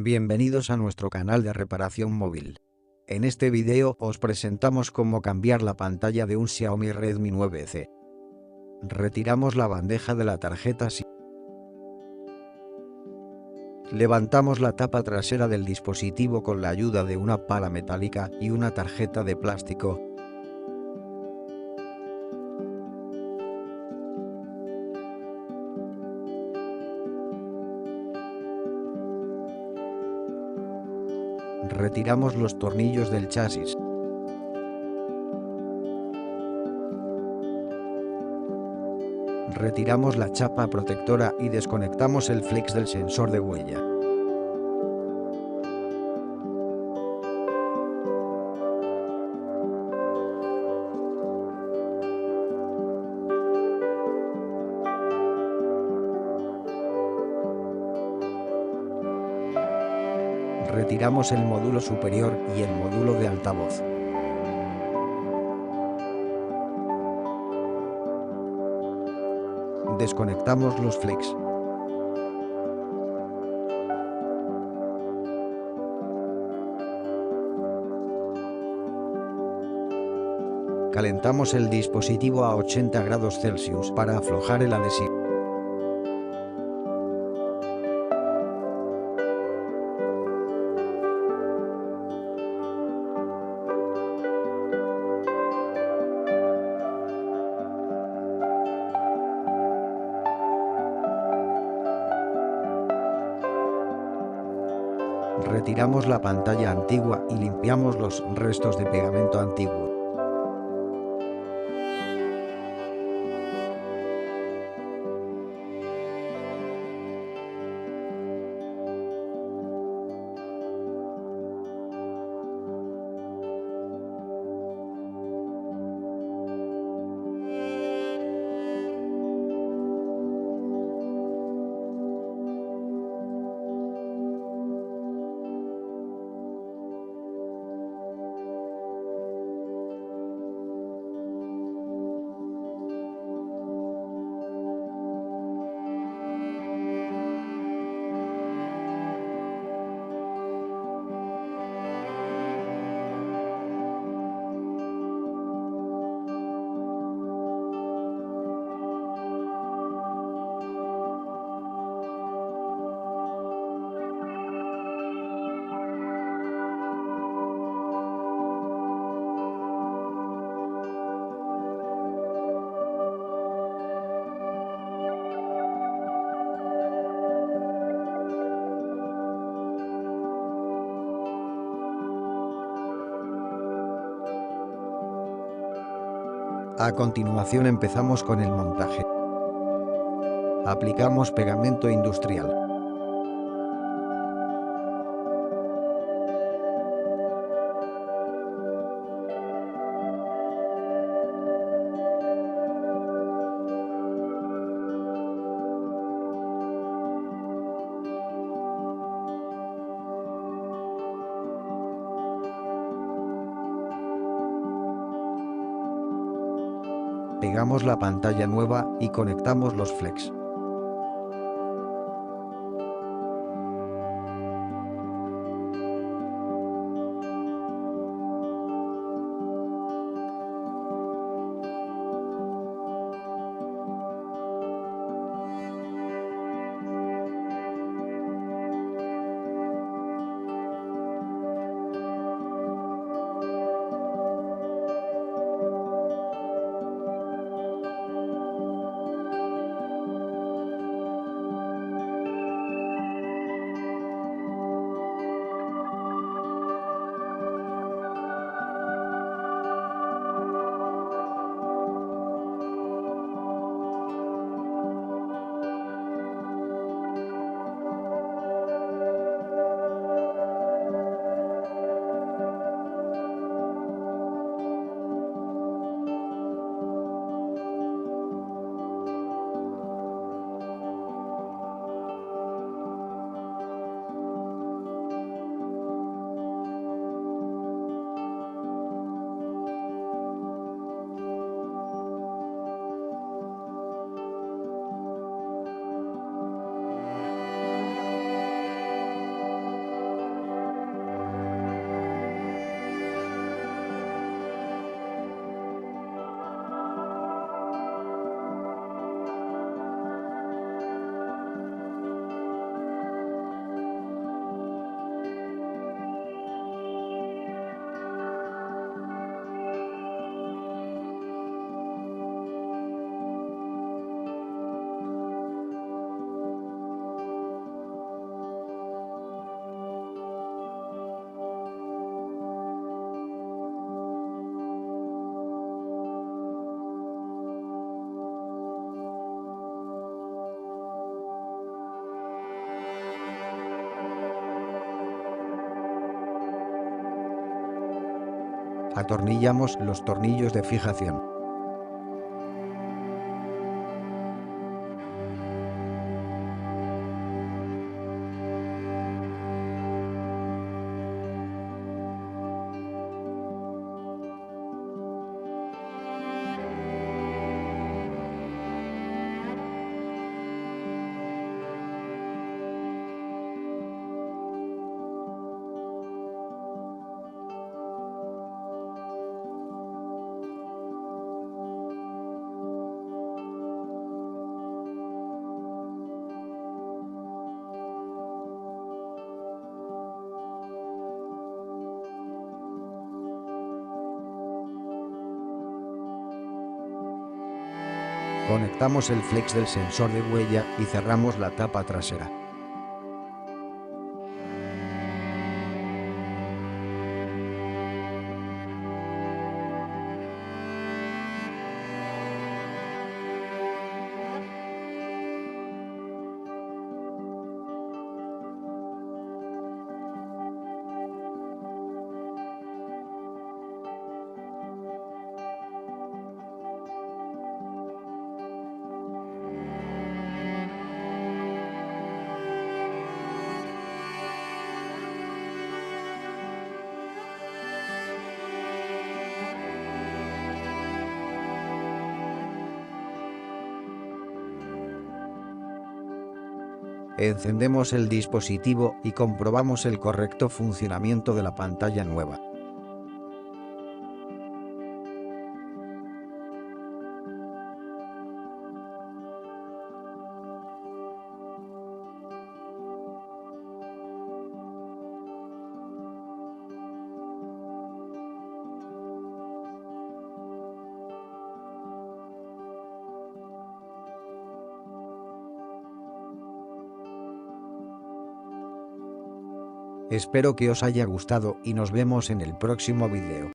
Bienvenidos a nuestro canal de reparación móvil. En este video os presentamos cómo cambiar la pantalla de un Xiaomi Redmi 9C. Retiramos la bandeja de la tarjeta SIM. Levantamos la tapa trasera del dispositivo con la ayuda de una pala metálica y una tarjeta de plástico. Retiramos los tornillos del chasis. Retiramos la chapa protectora y desconectamos el flex del sensor de huella. Retiramos el módulo superior y el módulo de altavoz. Desconectamos los flex. Calentamos el dispositivo a 80 grados Celsius para aflojar el adhesivo. Retiramos la pantalla antigua y limpiamos los restos de pegamento antiguo. A continuación empezamos con el montaje. Aplicamos pegamento industrial. Pegamos la pantalla nueva y conectamos los flex. Atornillamos los tornillos de fijación. Conectamos el flex del sensor de huella y cerramos la tapa trasera. Encendemos el dispositivo y comprobamos el correcto funcionamiento de la pantalla nueva. Espero que os haya gustado y nos vemos en el próximo video.